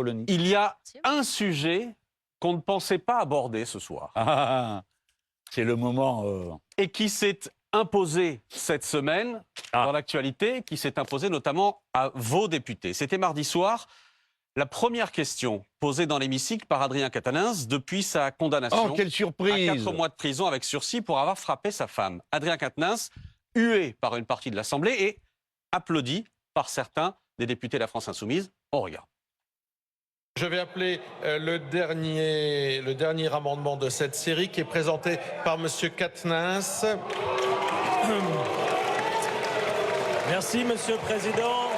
Il y a un sujet qu'on ne pensait pas aborder ce soir. C'est le moment... Et qui s'est imposé cette semaine dans l'actualité, qui s'est imposé notamment à vos députés. C'était mardi soir. La première question posée dans l'hémicycle par Adrien Quatennens depuis sa condamnation. Oh, quelle surprise! À 4 mois de prison avec sursis pour avoir frappé sa femme. Adrien Quatennens, hué par une partie de l'Assemblée et applaudi par certains des députés de la France Insoumise. On regarde. Je vais appeler le dernier amendement de cette série qui est présenté par M. Quatennens. Merci, Monsieur le Président.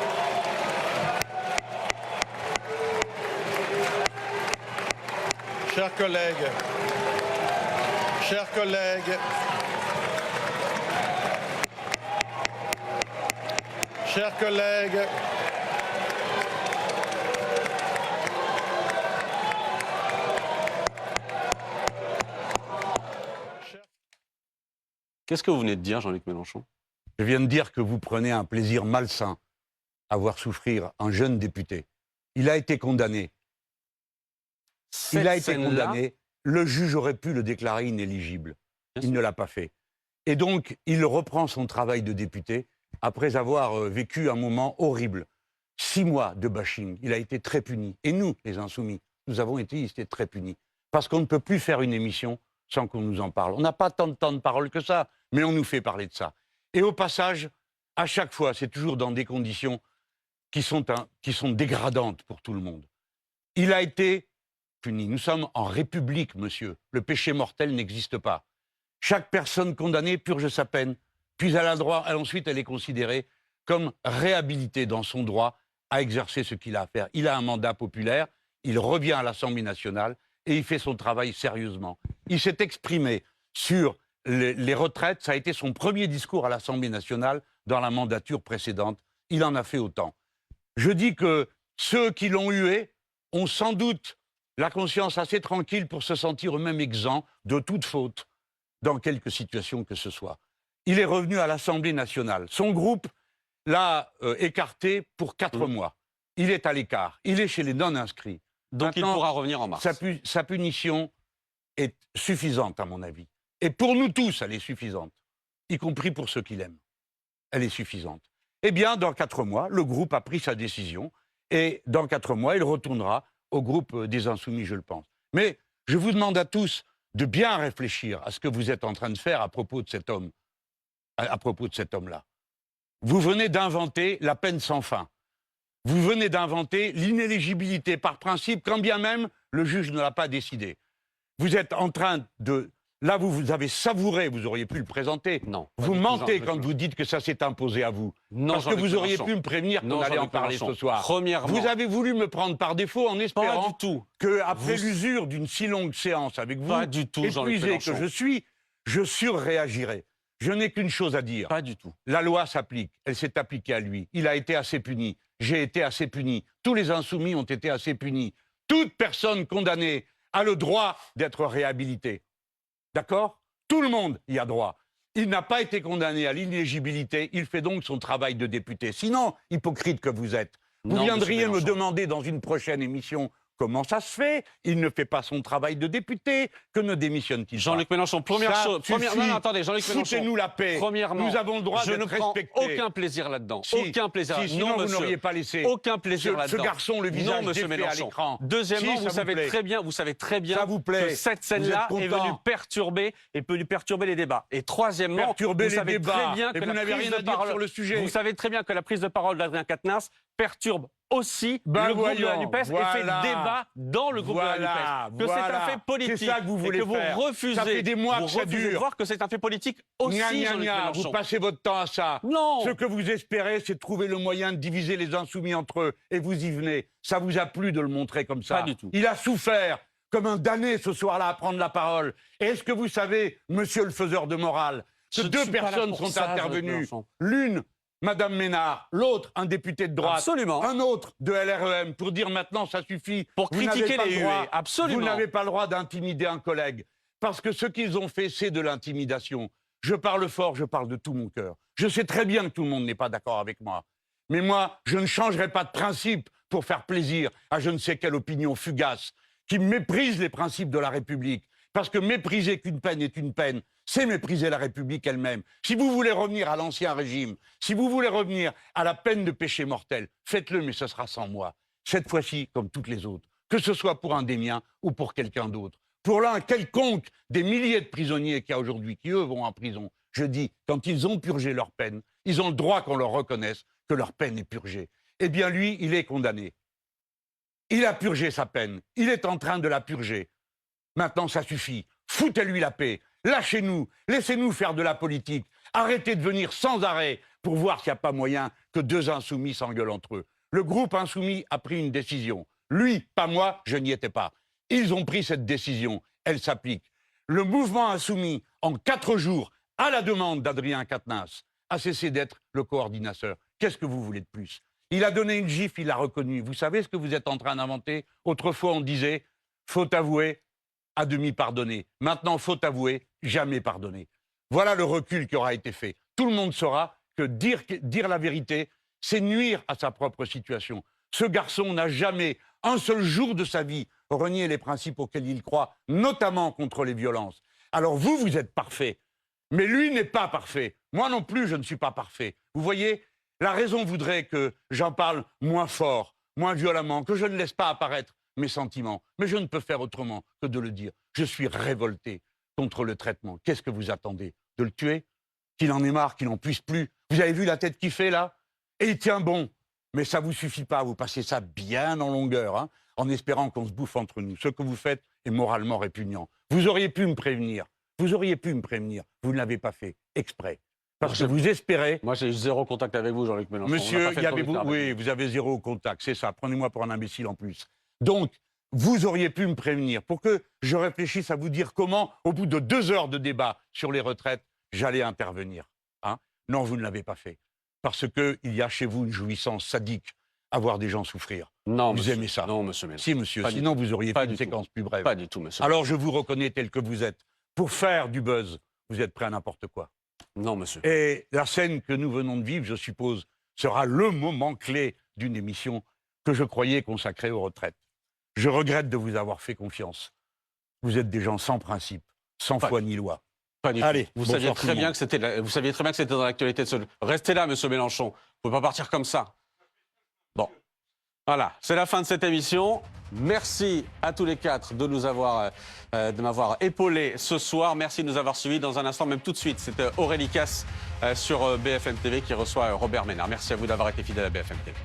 Chers collègues, chers collègues, chers collègues, Qu'est-ce que vous venez de dire, Jean-Luc Mélenchon? Je viens de dire que vous prenez un plaisir malsain à voir souffrir un jeune député. Il a été condamné. Il a été condamné. Le juge aurait pu le déclarer inéligible. Il ne l'a pas fait. Et donc, il reprend son travail de député après avoir vécu un moment horrible. 6 mois de bashing. Il a été très puni. Et nous, les Insoumis, nous avons été très punis. Parce qu'on ne peut plus faire une émission sans qu'on nous en parle. On n'a pas tant de temps de parole que ça, mais on nous fait parler de ça. Et au passage, à chaque fois, c'est toujours dans des conditions qui sont dégradantes pour tout le monde. Il a été puni. Nous sommes en République, monsieur. Le péché mortel n'existe pas. Chaque personne condamnée purge sa peine, puis ensuite elle est considérée comme réhabilitée dans son droit à exercer ce qu'il a à faire. Il a un mandat populaire, il revient à l'Assemblée nationale et il fait son travail sérieusement. Il s'est exprimé sur les retraites, ça a été son premier discours à l'Assemblée nationale dans la mandature précédente. Il en a fait autant. Je dis que ceux qui l'ont hué ont sans doute la conscience assez tranquille pour se sentir eux-mêmes exempts de toute faute dans quelque situation que ce soit. Il est revenu à l'Assemblée nationale. Son groupe l'a écarté pour 4 mois. Il est à l'écart. Il est chez les non-inscrits. Donc maintenant, il pourra revenir en mars. Sa punition est suffisante, à mon avis. Et pour nous tous, elle est suffisante. Y compris pour ceux qui l'aiment. Elle est suffisante. Eh bien, dans 4 mois, le groupe a pris sa décision. Et dans 4 mois, il retournera au groupe des Insoumis, je le pense. Mais je vous demande à tous de bien réfléchir à ce que vous êtes en train de faire à propos de cet homme, à propos de cet homme-là. Vous venez d'inventer la peine sans fin. Vous venez d'inventer l'inéligibilité par principe, quand bien même le juge ne l'a pas décidé. Vous êtes en train de... Là, vous avez savouré, vous auriez pu le présenter. Non. Vous mentez quand vous dites que ça s'est imposé à vous. Non, parce que vous auriez pu me prévenir qu'on allait en parler ce soir. Premièrement, vous avez voulu me prendre par défaut en espérant qu'après Vous... l'usure d'une si longue séance avec vous, pas du tout, épuisé que je suis, je surréagirai. Je n'ai qu'une chose à dire. Pas du tout. La loi s'applique. Elle s'est appliquée à lui. Il a été assez puni. J'ai été assez puni. Tous les insoumis ont été assez punis. Toute personne condamnée a le droit d'être réhabilitée. D'accord? Tout le monde y a droit. Il n'a pas été condamné à l'inéligibilité. Il fait donc son travail de député. Sinon, hypocrite que vous êtes, vous viendriez me demander dans une prochaine émission comment ça se fait. Il ne fait pas son travail de député. Que ne démissionne-t-il pas? Jean-Luc Mélenchon, première chose. Non, attendez, Jean-Luc Mélenchon. Foutez-nous la paix. Premièrement, nous avons le droit je d'être ne prends respectés. aucun plaisir là-dedans. Si, aucun plaisir. sinon, vous n'auriez pas laissé aucun plaisir là-dedans. ce garçon, le visage défait à l'écran. Deuxièmement, vous savez très bien que cette scène-là est venue perturber les débats. Et troisièmement, vous savez très bien que la prise de parole sur le sujet. Vous savez très bien que la prise de parole d'Adrien Quatennens perturbe aussi le groupe de la NUPES et fait débat dans le groupe de la NUPES. Que c'est un fait politique. C'est ça que vous voulez faire. Refusez, ça fait des mois que ça dure. De voir que c'est un fait politique aussi, Jean-Luc Mélenchon. Vous passez votre temps à ça. Non. Ce que vous espérez, c'est trouver le moyen de diviser les insoumis entre eux. Et vous y venez. Ça vous a plu de le montrer comme ça? Pas du tout. Il a souffert comme un damné ce soir-là à prendre la parole. Et est-ce que vous savez, monsieur le faiseur de morale, que 2 personnes sont intervenues? L'une, Madame Ménard, l'autre, un député de droite, absolument. Un autre de LREM, pour dire maintenant ça suffit. Pour critiquer les huées, absolument. Vous n'avez pas le droit d'intimider un collègue. Parce que ce qu'ils ont fait, c'est de l'intimidation. Je parle fort, je parle de tout mon cœur. Je sais très bien que tout le monde n'est pas d'accord avec moi. Mais moi, je ne changerai pas de principe pour faire plaisir à je ne sais quelle opinion fugace, qui méprise les principes de la République. Parce que mépriser qu'une peine est une peine, c'est mépriser la République elle-même. Si vous voulez revenir à l'ancien régime, si vous voulez revenir à la peine de péché mortel, faites-le, mais ce sera sans moi. Cette fois-ci, comme toutes les autres, que ce soit pour un des miens ou pour quelqu'un d'autre. Pour l'un quelconque des milliers de prisonniers qu'il y a aujourd'hui, qui eux vont en prison, je dis, quand ils ont purgé leur peine, ils ont le droit qu'on leur reconnaisse que leur peine est purgée. Eh bien lui, il est condamné. Il a purgé sa peine, il est en train de la purger. Maintenant, ça suffit. Foutez-lui la paix. Lâchez-nous. Laissez-nous faire de la politique. Arrêtez de venir sans arrêt pour voir s'il n'y a pas moyen que deux insoumis s'engueulent entre eux. Le groupe insoumis a pris une décision. Lui, pas moi, je n'y étais pas. Ils ont pris cette décision. Elle s'applique. Le mouvement insoumis, en 4 jours, à la demande d'Adrien Quatennens, a cessé d'être le coordinateur. Qu'est-ce que vous voulez de plus? Il a donné une gifle, il l'a reconnu. Vous savez ce que vous êtes en train d'inventer? Autrefois, on disait, faut avouer, à demi pardonné. Maintenant, faut avouer, jamais pardonné. Voilà le recul qui aura été fait. Tout le monde saura que dire la vérité, c'est nuire à sa propre situation. Ce garçon n'a jamais, un seul jour de sa vie, renié les principes auxquels il croit, notamment contre les violences. Alors vous êtes parfait, mais lui n'est pas parfait. Moi non plus, je ne suis pas parfait. Vous voyez, la raison voudrait que j'en parle moins fort, moins violemment, que je ne laisse pas apparaître mes sentiments. Mais je ne peux faire autrement que de le dire. Je suis révolté contre le traitement. Qu'est-ce que vous attendez? De le tuer? Qu'il en ait marre, qu'il n'en puisse plus? Vous avez vu la tête qu'il fait là? Et il tient bon. Mais ça ne vous suffit pas, vous passez ça bien en longueur, hein, en espérant qu'on se bouffe entre nous. Ce que vous faites est moralement répugnant. Vous auriez pu me prévenir. Vous auriez pu me prévenir. Vous ne l'avez pas fait, exprès. Parce que vous espérez... Moi, j'ai eu 0 contact avec vous, Jean-Luc Mélenchon. Monsieur, oui, vous avez 0 contact, c'est ça. Prenez-moi pour un imbécile en plus. Donc, vous auriez pu me prévenir pour que je réfléchisse à vous dire comment, au bout de 2 heures de débat sur les retraites, j'allais intervenir. Hein? Non, vous ne l'avez pas fait. Parce qu'il y a chez vous une jouissance sadique à voir des gens souffrir. Non, vous monsieur, aimez ça? Non, monsieur Mélenchon. Si, monsieur. Pas Sinon, vous auriez fait une séquence plus brève. Pas du tout, monsieur. Alors, je vous reconnais tel que vous êtes. Pour faire du buzz, vous êtes prêt à n'importe quoi. Non, monsieur. Et la scène que nous venons de vivre, je suppose, sera le moment clé d'une émission que je croyais consacrée aux retraites. Je regrette de vous avoir fait confiance. Vous êtes des gens sans principe, sans foi ni loi. Pas du Allez, tout. Vous saviez très bien que c'était dans l'actualité de ce... Restez là, monsieur Mélenchon. Vous ne pouvez pas partir comme ça. Bon. Voilà, c'est la fin de cette émission. Merci à tous les 4 de m'avoir épaulé ce soir. Merci de nous avoir suivis. Dans un instant, même tout de suite, c'est Aurélie Casse sur BFM TV qui reçoit Robert Ménard. Merci à vous d'avoir été fidèle à BFM TV.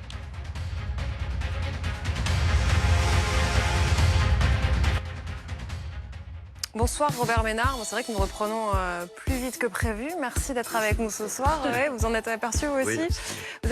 Bonsoir Robert Ménard, c'est vrai que nous reprenons plus vite que prévu. Merci d'être avec nous ce soir. Ouais, vous en êtes aperçu vous aussi. Oui. Vous êtes